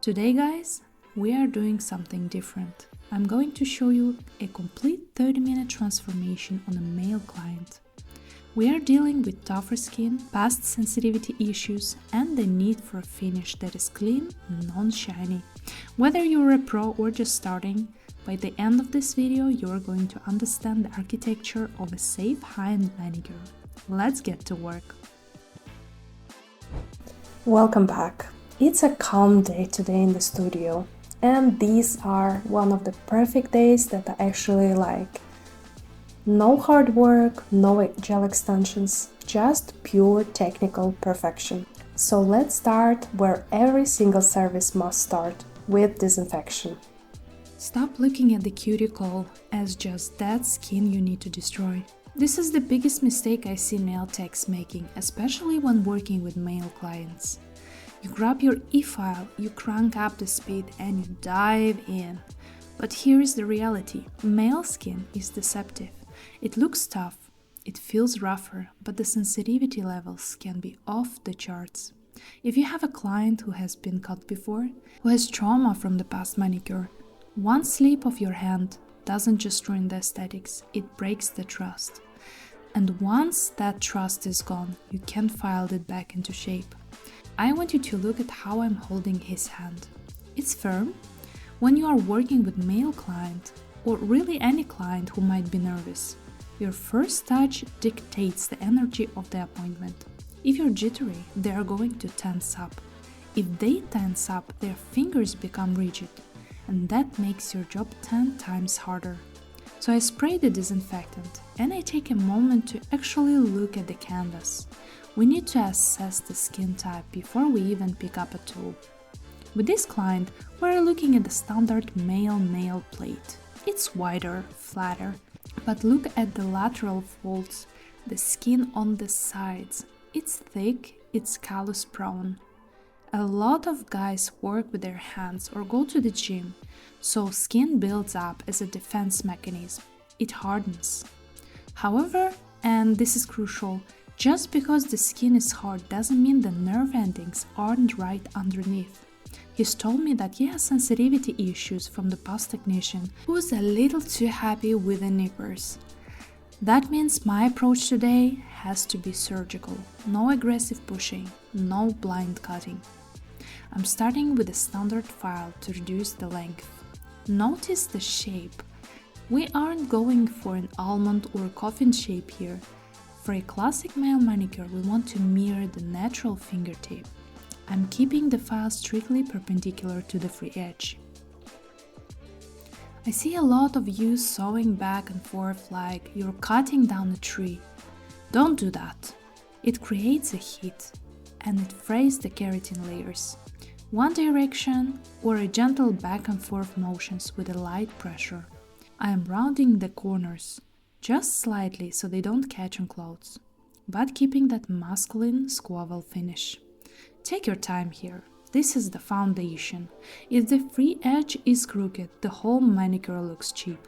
Today, guys, we are doing something different. I'm going to show you a complete 30-minute transformation on a male client. We are dealing with tougher skin, past sensitivity issues, and the need for a finish that is clean, non-shiny. Whether you're a pro or just starting, by the end of this video you're going to understand the architecture of a safe high-end manicure. Let's get to work. Welcome back. It's a calm day today in the studio, and these are one of the perfect days that I actually like. No hard work, no gel extensions, just pure technical perfection. So let's start where every single service must start, with disinfection. Stop looking at the cuticle as just dead skin you need to destroy. This is the biggest mistake I see nail techs making, especially when working with male clients. You grab your e-file, you crank up the speed and you dive in. But here is the reality. Male skin is deceptive. It looks tough, it feels rougher, but the sensitivity levels can be off the charts. If you have a client who has been cut before, who has trauma from the past manicure, one slip of your hand doesn't just ruin the aesthetics, it breaks the trust. And once that trust is gone, you can't file it back into shape. I want you to look at how I'm holding his hand. It's firm. When you are working with male client, or really any client who might be nervous, your first touch dictates the energy of the appointment. If you're jittery, they are going to tense up. If they tense up, their fingers become rigid, and that makes your job 10 times harder. So I spray the disinfectant, and I take a moment to actually look at the canvas. We need to assess the skin type before we even pick up a tool. With this client, we're looking at the standard male nail plate. It's wider, flatter, but look at the lateral folds, the skin on the sides. It's thick, it's callus prone. A lot of guys work with their hands or go to the gym, so skin builds up as a defense mechanism. It hardens. However, and this is crucial, just because the skin is hard doesn't mean the nerve endings aren't right underneath. He's told me that he has sensitivity issues from the past technician who's a little too happy with the nippers. That means my approach today has to be surgical. No aggressive pushing, no blind cutting. I'm starting with a standard file to reduce the length. Notice the shape. We aren't going for an almond or coffin shape here. For a classic male manicure, we want to mirror the natural fingertip. I'm keeping the file strictly perpendicular to the free edge. I see a lot of you sewing back and forth like you're cutting down a tree. Don't do that. It creates a heat and it frays the keratin layers. One direction or a gentle back and forth motions with a light pressure. I am rounding the corners, just slightly so they don't catch on clothes, but keeping that masculine squabble finish. Take your time here. This is the foundation. If the free edge is crooked, the whole manicure looks cheap.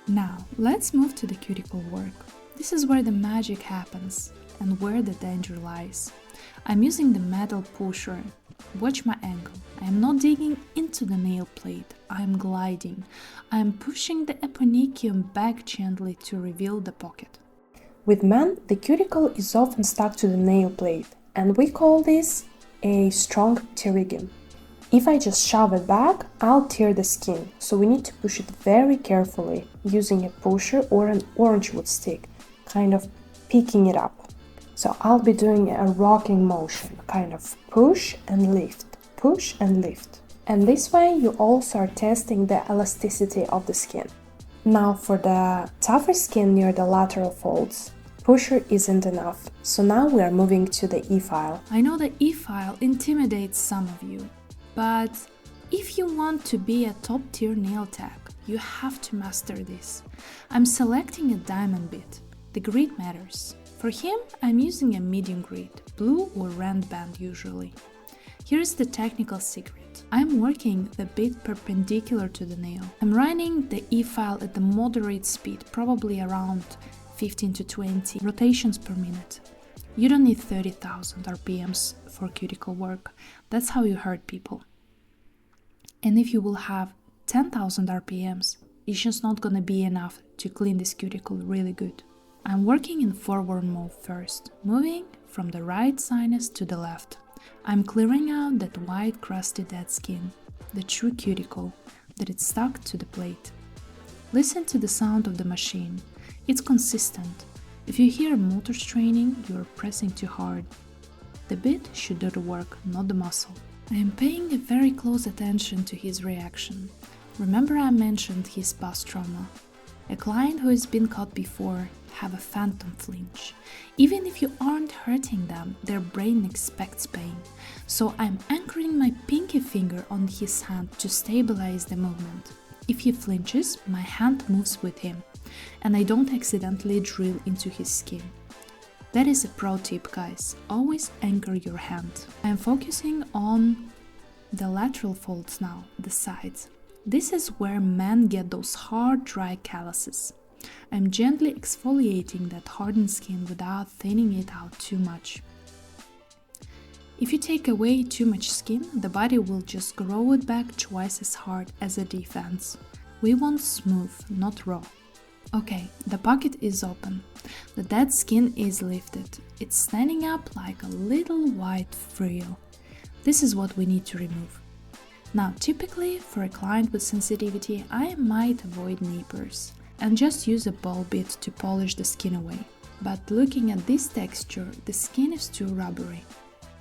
Now, let's move to the cuticle work. This is where the magic happens and where the danger lies. I'm using the metal pusher. Watch my angle. I am not digging into the nail plate. I am gliding. I am pushing the eponychium back gently to reveal the pocket. With men, the cuticle is often stuck to the nail plate, and we call this a strong pterygium. If I just shove it back, I'll tear the skin, so we need to push it very carefully, using a pusher or an orange wood stick, kind of picking it up. So I'll be doing a rocking motion, kind of push and lift, push and lift. And this way you also are testing the elasticity of the skin. Now for the tougher skin near the lateral folds, Pusher isn't enough, so now we are moving to the E-file. I know the E-file intimidates some of you, but if you want to be a top-tier nail tech, you have to master this. I'm selecting a diamond bit. The grid matters. For him, I'm using a medium grid, blue or red band usually. Here's the technical secret. I'm working the bit perpendicular to the nail. I'm running the E-file at the moderate speed, probably around 15 to 20 rotations per minute. You don't need 30,000 RPMs for cuticle work. That's how you hurt people. And if you will have 10,000 RPMs, it's just not gonna be enough to clean this cuticle really good. I'm working in forward mode first, moving from the right sinus to the left. I'm clearing out that white crusty dead skin, the true cuticle, that is stuck to the plate. Listen to the sound of the machine. It's consistent. If you hear a motor straining, you're pressing too hard. The bit should do the work, not the muscle. I am paying a very close attention to his reaction. Remember I mentioned his past trauma. A client who has been caught before have a phantom flinch. Even if you aren't hurting them, their brain expects pain. So I'm anchoring my pinky finger on his hand to stabilize the movement. If he flinches, my hand moves with him, and I don't accidentally drill into his skin. That is a pro tip, guys. Always anchor your hand. I'm focusing on the lateral folds now, the sides. This is where men get those hard, dry calluses. I'm gently exfoliating that hardened skin without thinning it out too much. If you take away too much skin, the body will just grow it back twice as hard as a defense. We want smooth, not raw. Okay, the pocket is open. The dead skin is lifted. It's standing up like a little white frill. This is what we need to remove. Now, typically, for a client with sensitivity, I might avoid nippers and just use a ball bit to polish the skin away. But looking at this texture, the skin is too rubbery.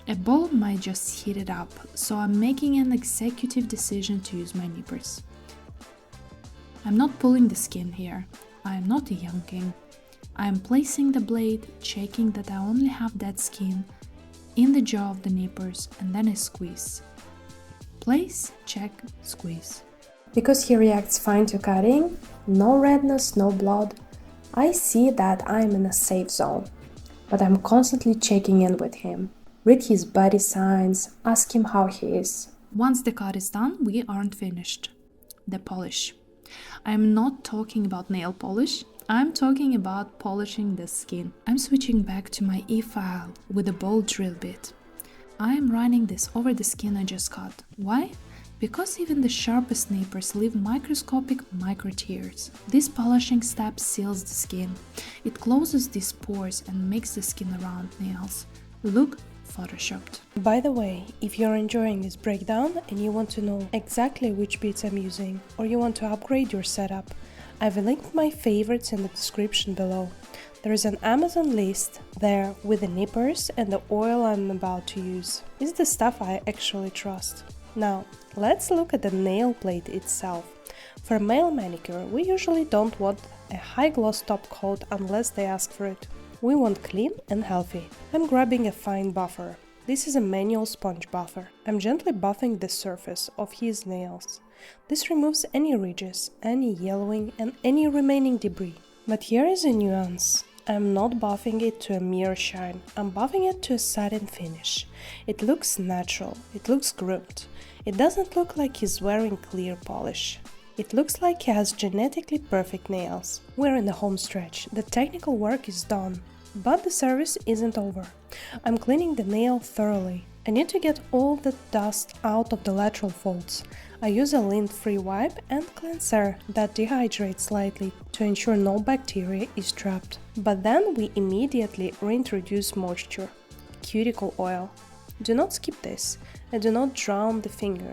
A ball might just heat it up, so I'm making an executive decision to use my nippers. I'm not pulling the skin here. I am not yanking. I am placing the blade, checking that I only have dead skin in the jaw of the nippers, and then I squeeze. Place, check, squeeze. Because he reacts fine to cutting, no redness, no blood, I see that I'm in a safe zone. But I'm constantly checking in with him. Read his body signs, ask him how he is. Once the cut is done, we aren't finished. The polish. I'm not talking about nail polish, I'm talking about polishing the skin. I'm switching back to my E-file with a ball drill bit. I am running this over the skin I just cut. Why? Because even the sharpest nippers leave microscopic micro tears. This polishing step seals the skin. It closes these pores and makes the skin around nails look photoshopped. By the way, if you're enjoying this breakdown and you want to know exactly which bits I'm using, or you want to upgrade your setup, I've linked my favorites in the description below. There is an Amazon list there with the nippers and the oil I'm about to use. It's the stuff I actually trust. Now, let's look at the nail plate itself. For male manicure, we usually don't want a high gloss top coat unless they ask for it. We want clean and healthy. I'm grabbing a fine buffer. This is a manual sponge buffer. I'm gently buffing the surface of his nails. This removes any ridges, any yellowing and any remaining debris. But here is a nuance. I'm not buffing it to a mere shine, I'm buffing it to a satin finish. It looks natural, it looks groomed. It doesn't look like he's wearing clear polish. It looks like he has genetically perfect nails. We're in the home stretch, the technical work is done. But the service isn't over. I'm cleaning the nail thoroughly. I need to get all the dust out of the lateral folds. I use a lint-free wipe and cleanser that dehydrates slightly to ensure no bacteria is trapped. But then we immediately reintroduce moisture. Cuticle oil. Do not skip this and do not drown the finger.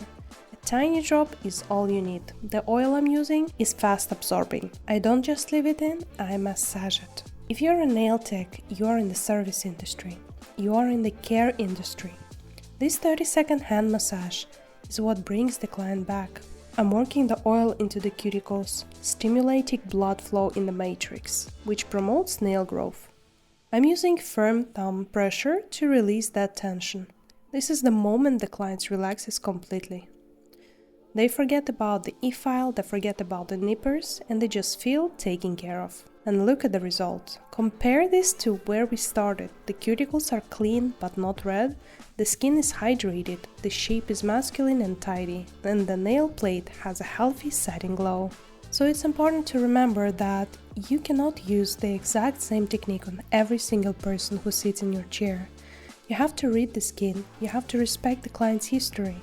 A tiny drop is all you need. The oil I'm using is fast absorbing. I don't just leave it in, I massage it. If you're a nail tech, you are in the service industry. You are in the care industry. This 30-second hand massage is what brings the client back. I'm working the oil into the cuticles, stimulating blood flow in the matrix, which promotes nail growth. I'm using firm thumb pressure to release that tension. This is the moment the client relaxes completely. They forget about the e-file, they forget about the nippers, and they just feel taken care of. And look at the result. Compare this to where we started. The cuticles are clean but not red, the skin is hydrated, the shape is masculine and tidy, and the nail plate has a healthy satin glow. So it's important to remember that you cannot use the exact same technique on every single person who sits in your chair. You have to read the skin, you have to respect the client's history.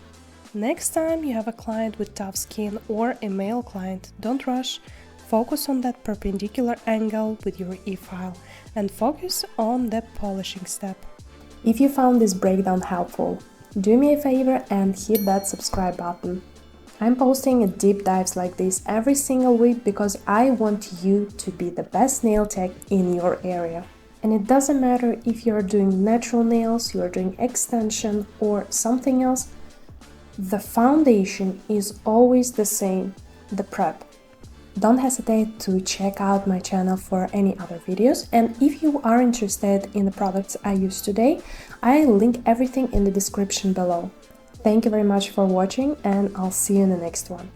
Next time you have a client with tough skin or a male client, don't rush. Focus on that perpendicular angle with your e-file and focus on the polishing step. If you found this breakdown helpful, do me a favor and hit that subscribe button. I'm posting deep dives like this every single week because I want you to be the best nail tech in your area. And it doesn't matter if you're doing natural nails, you're doing extension or something else, the foundation is always the same, the prep. Don't hesitate to check out my channel for any other videos, and if you are interested in the products I use today, I link everything in the description below. Thank you very much for watching, and I'll see you in the next one.